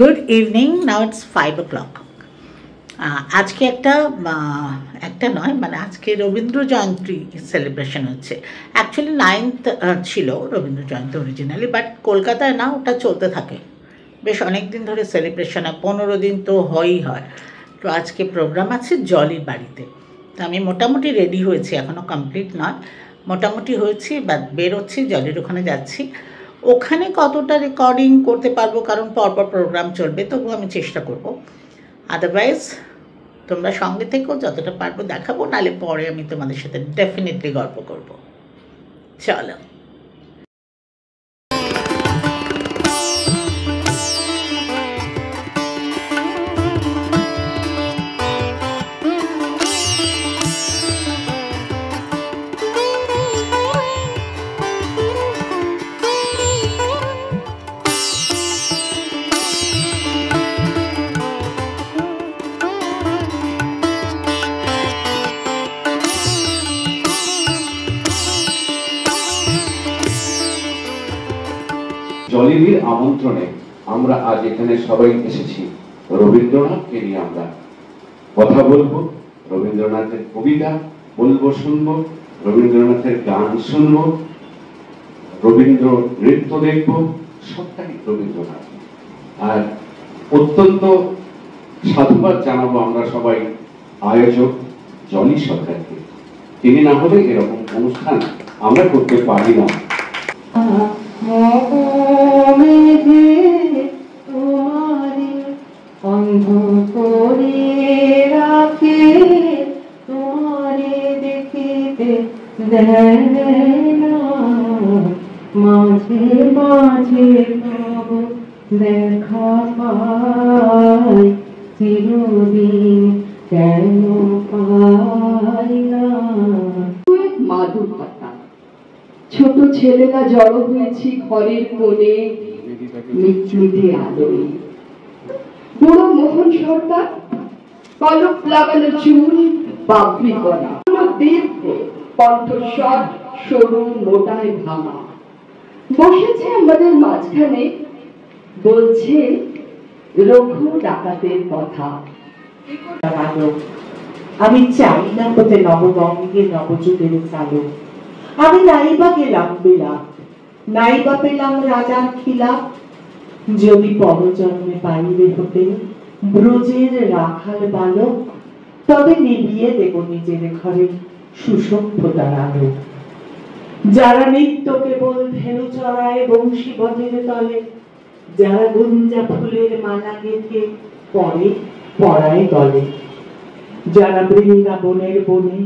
Good evening, now it's 5 o'clock। আজকে একটা নয়, মানে আজকে রবীন্দ্র জয়ন্তী সেলিব্রেশন হচ্ছে। অ্যাকচুয়ালি 9th ছিল রবীন্দ্র জয়ন্তী অরিজিনালি, বাট কলকাতায় না, ওটা চলতে থাকে বেশ অনেক দিন ধরে সেলিব্রেশন হয়, 15 দিন তো হয়ই হয়। তো আজকে প্রোগ্রাম আছে জলির বাড়িতে। তো আমি মোটামুটি রেডি হয়েছি, এখনও কমপ্লিট নয়, মোটামুটি হয়েছি, বেরোচ্ছি, জলির ওখানে যাচ্ছি। ওখানে কতটা রেকর্ডিং করতে পারবো, কারণ পরপর প্রোগ্রাম চলবে, তবু আমি চেষ্টা করব। আদারওয়াইজ তোমরা সঙ্গে থেকেও, যতটা পারবো দেখাবো, নাহলে পরে আমি তোমাদের সাথে ডেফিনেটলি গল্প করব। চলো। জলির আমন্ত্রণে আমরা আজ এখানে সবাই এসেছি রবীন্দ্রনাথকে নিয়ে আমরা কথা বলবো, রবীন্দ্রনাথের কবিতা বলবো, শুনবো, রবীন্দ্রনাথের গান শুনবো, রবীন্দ্র নৃত্য দেখবো, সবটাই রবীন্দ্রনাথ। আর অত্যন্ত সাধুবাদ জানাবো আমরা সবাই আয়োজক জলি সরকারকে। তিনি না হলে এরকম অনুষ্ঠান আমরা করতে পারি না। অন্ধ করে রাখে তোমারে দেখিতে মাঝে মাঝে পাব দেখা পাই, চিরদিন কেন পাই না। মাধুর পাতা ছোট ছেলেরা জড়ো হয়েছি ঘরের কোণে, মিটমিটে আলোয়। বুড়ো মোহন সরকার কলপ লাগানো চুল, বাবরি করা দীর্ঘ কণ্ঠস্বর, সরু মোটায় ভাঙা, বসেছে আমাদের মাঝখানে, বলছে রঘু ডাকাতের কথা। আমি চাই না হতে নববঙ্গে নবযুগের চালক। আমি নাইবা গেলাম বিলাপ, নাইবা পেলাম রাজার খিলাপ। যদি পরজন্মে পাইবে হতে ব্রজের রাখাল বালক, তবে নিভিয়ে দেব নিজের ঘরে সুসভ্যতার আলো। যারা নিত্য কেবল ধেনু চড়ায় বংশী বনের তলে, যারা গুঞ্জা ফুলের মালা গেঁথে পরে পড়ায় গলে, যারা বৃন্দাবনের বনে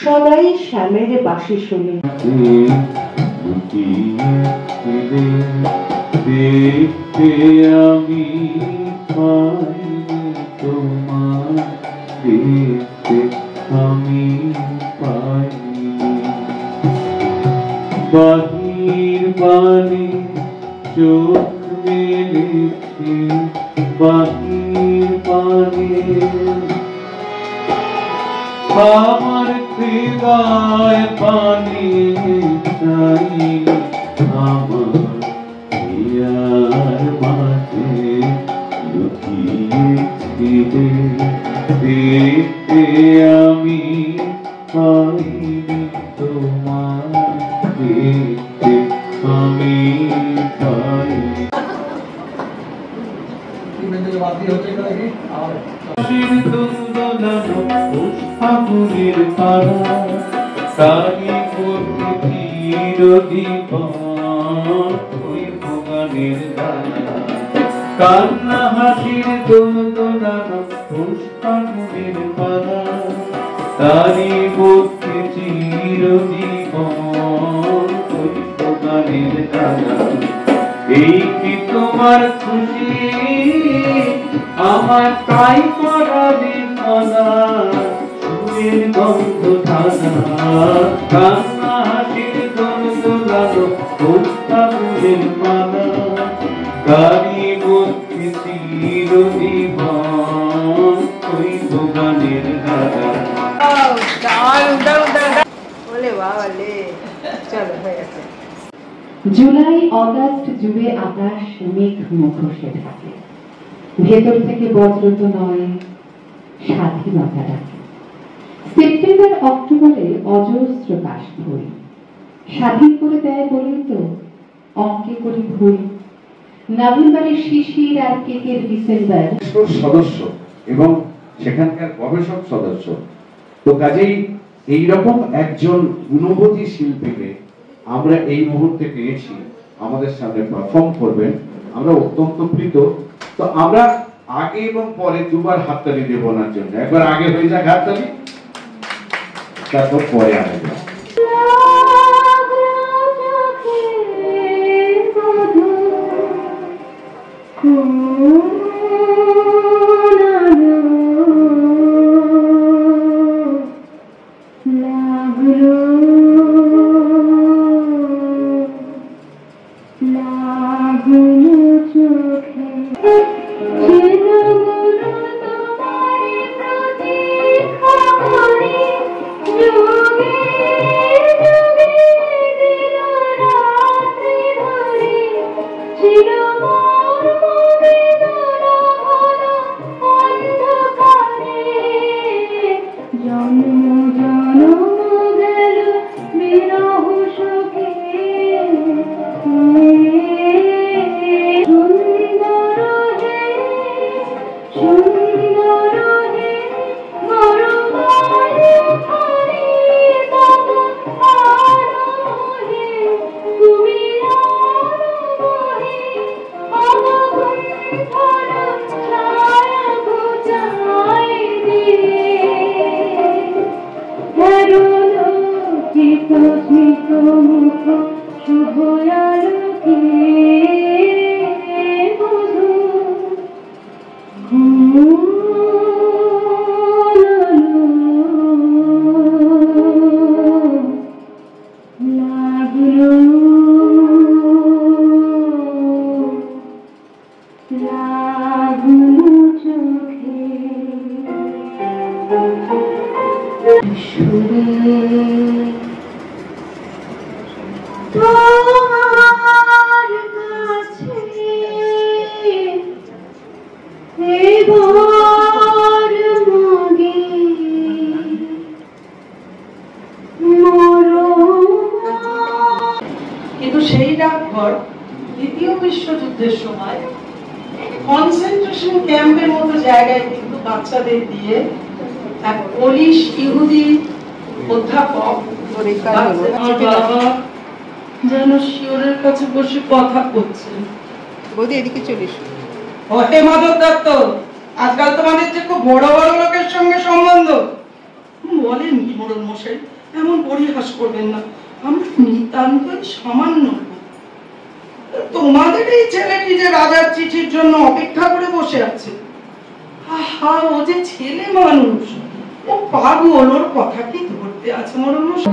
সদাই শ্যামের বাঁশি শোনে। দেখতে আমি পাই তোমার, দেখতে আমি পাই বাহির বাণী চোখ মেলেছি, বাহির বাণী আমার হৃদয় পানি চাই, আমার মাঝে লুকিয়েছিলে, দেখতে আমি পাইনি তোমার, দেখতে আমি পাইনি। ফাগুনের তারা তারি করতে চিরদীপন, ওই ভোগানের দানা কান্না হাসির দোদনানো পুষ্পাগুনের পারা, তারি করতে চিরদীপন, ওই ভোগানের দানা। এই কি তোমার খুশি, আমার তাই করাবে মানা, সুরের গন্ধ ঠানা কান্না হাসির দোদনানো পুষ্পাগুনের পারা, তারি করতে চিরদীপন, ওই ভোগানের দানা। চলো হয়ে গেছে। জুলাই অগাস্ট জুড়ে আকাশ মেঘ মুখোশে থাকে, ভেতর থেকে বজ্রত নয়, স্বাধীনতা ডাকে। সেপ্টেম্বর অক্টোবরে অজস্র কাশফুল স্বাধীন করে দেয় বলেই তো অঙ্কে করি ভুল। নভেম্বরের শিশির আর কেকের ডিসেম্বর সদস্য এবং সেখানকার গবেষক সদস্য। তো কাজেই এইরকম একজন গুণবতী শিল্পীকে আমরা এই মুহূর্তে পেয়েছি, আমাদের সামনে পারফর্ম করবেন, আমরা অত্যন্ত প্রীত। তো আমরা আগে এবং পরে দুবার হাততালি দেব ওনার জন্য। একবার আগে হয়ে যাক হাততালি, তারপর পরে আগে যাক। কিন্তু সেই ডাকঘর দ্বিতীয় বিশ্বযুদ্ধের সময় কনসেন্ট্রেশন ক্যাম্পের মতো জায়গায় কিন্তু বাচ্চাদের দিয়ে এক পোলিশ ইহুদি অধ্যাপক বাবা যেন শিওরের কাছে বসে কথা করছেন। বৌদি এদিকে চলিস। হে মাধব দত্ত, আজকাল তোমাদের যে খুব বড় বড় লোকের সঙ্গে সম্বন্ধ। বলেন কি মোড়ল মশাই, এমন পরিহাস করবেন না, আমরা নিতান্তই সামান্য। তোমাদের এই ছেলেটি যে রাজার চিঠির জন্য অপেক্ষা করে বসে আছে, আহা ও যে ছেলে মানুষ, ও পাগল, ওর কথা কি ধরতে আছে মোড়ল মশাই?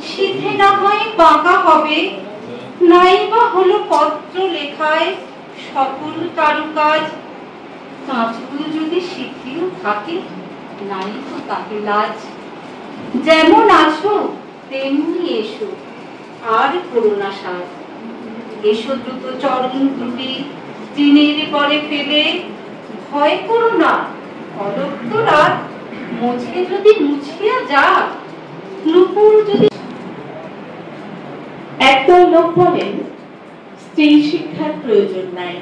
সিধে না হয় বাঁকা হবে, নাইবা হলো পত্র লেখায় সকল কারুকাজ। কাজগুলো যদি শিখিও থাকে, নাই তো তাকে লাজ। যেমন আছো তেমনি এসো, আর করো না সাজ। এসো দ্রুত চরণ ত্রুটি দিনের পরে ফেলে, ভয় করো না অলক তো রাত, মুছে যদি মুছিয়া যা, নুপুর যদি। একদল লোক বলেন স্ত্রী শিক্ষার প্রয়োজন নাই,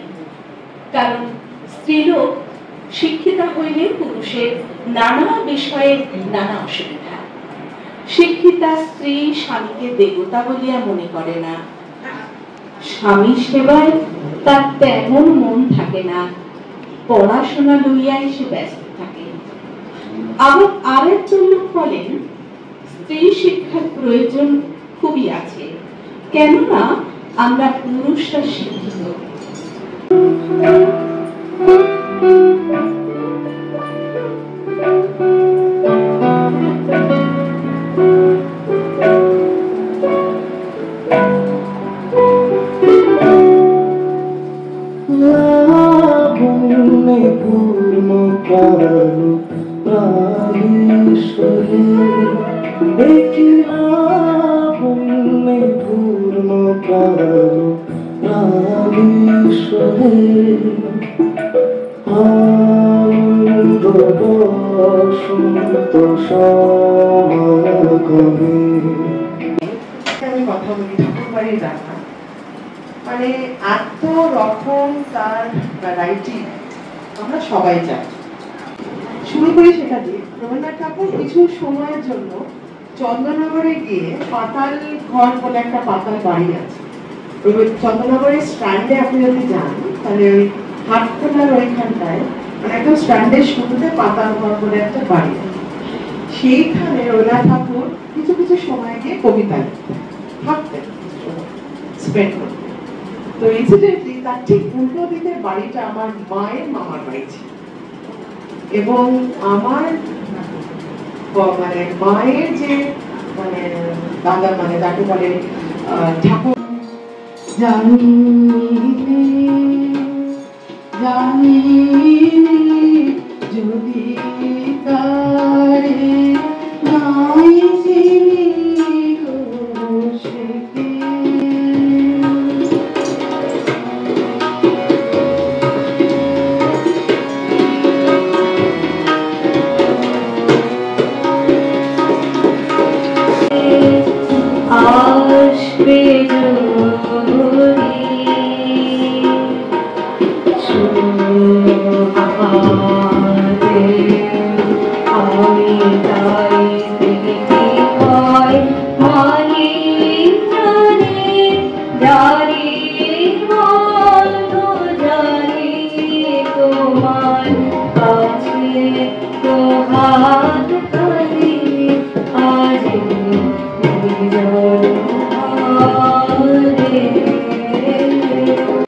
কারণ স্ত্রীলোক শিক্ষিতা হইলে পুরুষের নানা বিষয়ে নানা অসুবিধা। শিক্ষিতা স্ত্রী স্বামীকে দেবতা বলিয়া মনে করে না, স্বামী সেবায় তার তেমন মন থাকে না, পড়াশোনা লইয়াই সে ব্যস্ত থাকে। আবার আরেকজন লোক বলেন স্ত্রী শিক্ষার প্রয়োজন খুবই আছে, কেননা আমরা পুরুষরা শিক্ষিত। আমি কথা বলি ঠাকুরবাড়ির রান্না, মানে এত রকম তার ভ্যারাইটি আমরা সবাই জানি। শুরু করি সেটা দিয়ে, রবীন্দ্রনাথ ঠাকুর কিছু সময়ের জন্য চন্দননগরে গিয়ে পাতাল ঘর বলে একটা পাতাল বাড়ি আছে। চন্দননগরের স্ট্যান্ডে আপনি যদি যান তাহলে ওই হাটখোলার ওইখানটায় মানে একদম স্ট্যান্ডের শুরুতে পাতাল ঘর বলে একটা বাড়ি আছে। সেইখানে রবীন্দ্রনাথ ঠাকুর কিছু কিছু সময় গিয়ে কবিতা থাকতেন, স্পেন্ড করতেন। তো ইনসিডেন্টলি তার ঠিক উল্টো দিকের বাড়িটা আমার মায়ের মামার বাড়ি ছিল, এবং আমার মানে মায়ের যে মানে দাদা মানে তাকে বলে ঠাকুর জানি জানি যদি তারে নাই চিনি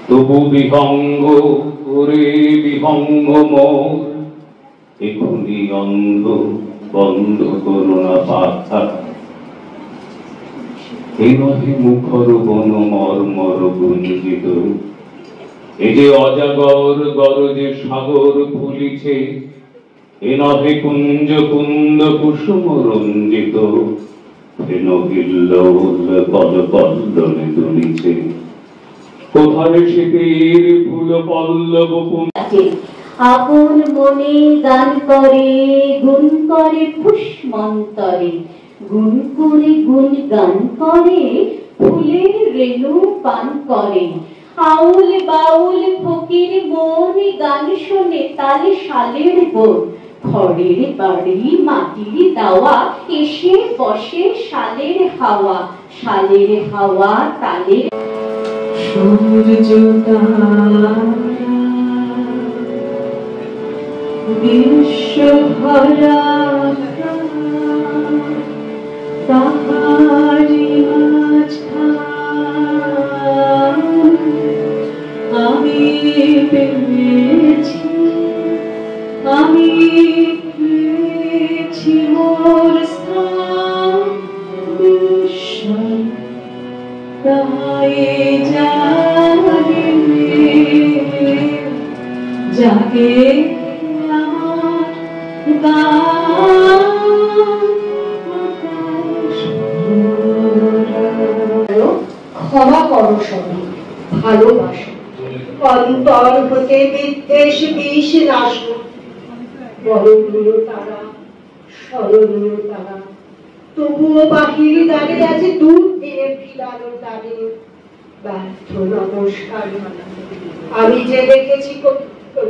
তবু বিহঙ্গ করে বিহঙ্গ মোর এখুনি অন্ধ বন্ধ করোনা পাথা এই নহে মুখর বন মর্মর গুঞ্জিত এ যে অজাগর গরজে সাগর ফুলিছে এ নহে কুঞ্জ কুন্দ কুসুম রঞ্জিত ফেন হিল্লোল পদ পল্লবে দুলিছে কোথায় শীতের ফুল পল্লব আপন মনে গান করে গুণ করে পুষ্মন্তরে গুণ করে গুণ গান করে ফুলের রেণু পান করে আউল বাউল ফকির মন গান শোনে তালে শালের বোন খড়ের বাড়ি মাটির দাওয়া এসে বসে শালের হাওয়া তালে সূর্যটা বিশ্বভরা তাহারি মাঝখান আমি পেয়েছি মোর স্থান বিশ্ব তাই জাগে আমার ক্ষমা করো সবই ভালোবাসো অন্তর হতে বিদ্বেষ বিষ নাশ বরণীয় তারা স্মরণীয় তারা তবুও বাহির দাঁড়িয়ে আছে দূর দিনে ফিরানোর দাঁড়ে ব্যর্থ নমস্কার আমি যে দেখেছি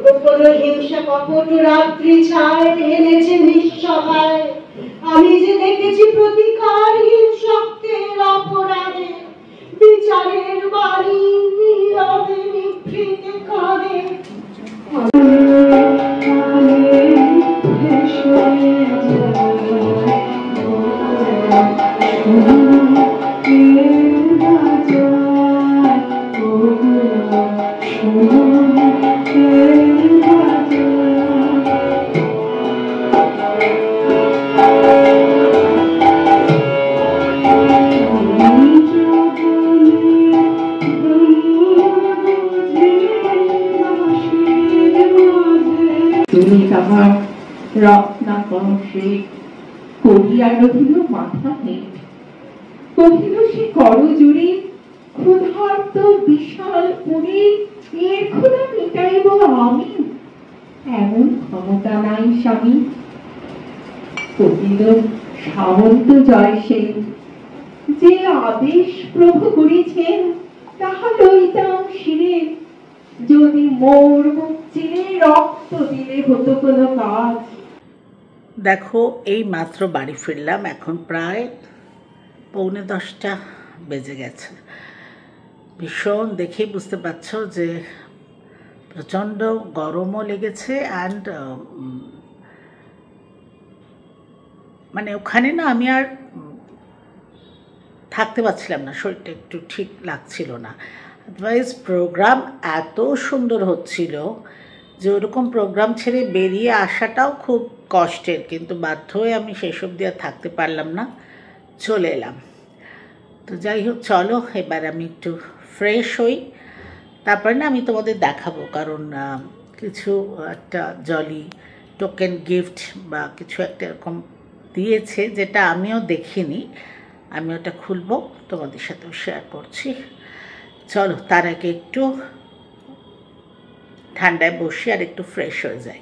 গোপন হিংসা কপট রাত্রি ছায় এনেছে নিঃসহায় আমি যে দেখেছি প্রতিকারহীন শক্তের অপরাধে বিচারের বাণী নীরবে নিভৃতে কানে আমার রত্নাকর্ষে করিয়া রহিল মাথা হেঁট। কহিল সে করজোড়ে ক্ষুধার্ত বিশাল পুরী এর ক্ষুধা মিটাইব আমি, এমন ক্ষমতা নাই স্বামী। কহিল সামন্ত জয়সেন, যে আদেশ প্রভু করেছেন তাহা লইতাম শিরে, যদি মোর মুখ চিরে রক্ত দিলে হতো কোনো কাজ। দেখো এই মাত্র বাড়ি ফিরলাম, এখন প্রায় 9:45 বেজে গেছে। ভীষণ দেখেই বুঝতে পারছ যে প্রচণ্ড গরমও লেগেছে অ্যান্ড মানে ওখানে না আমি আর থাকতে পারছিলাম না, শরীরটা একটু ঠিক লাগছিল না। আদারওয়াইজ প্রোগ্রাম এত সুন্দর হচ্ছিল যে ওরকম প্রোগ্রাম ছেড়ে বেরিয়ে আসাটাও খুব কষ্টের, কিন্তু বাধ্য হয়ে আমি সেসব দিয়ে থাকতে পারলাম না, চলে এলাম। তো যাই হোক, চলো এবার আমি একটু ফ্রেশ হই, তারপরে না আমি তোমাদের দেখাবো, কারণ কিছু একটা জলি টোকেন গিফট বা কিছু একটা এরকম দিয়েছে যেটা আমিও দেখিনি, আমি ওটা খুলবো, তোমাদের সাথেও শেয়ার করছি। চলো তার আগে একটু ঠান্ডায় বসি আর একটু ফ্রেশ হয়ে যাই।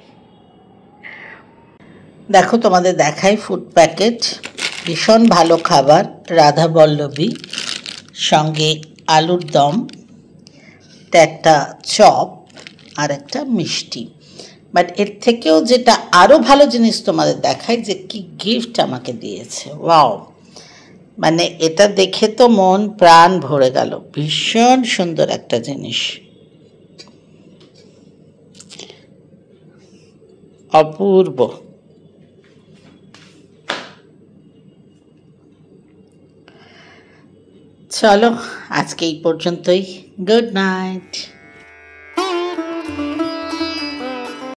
দেখো তোমাদের দেখাই ফুড প্যাকেট, ভীষণ ভালো খাবার, রাধা বল্লভী, সঙ্গে আলুর দম, একটা চপ আর একটা মিষ্টি। বাট এর থেকেও যেটা আরও ভালো জিনিস তোমাদের দেখায় যে কি গিফট আমাকে দিয়েছে, ওয়াও! মানে এটা দেখে তো মন প্রাণ ভরে গেল, ভীষণ সুন্দর একটা জিনিস, অপূর্ব। চলো আজকে এই পর্যন্তই, গুড নাইট।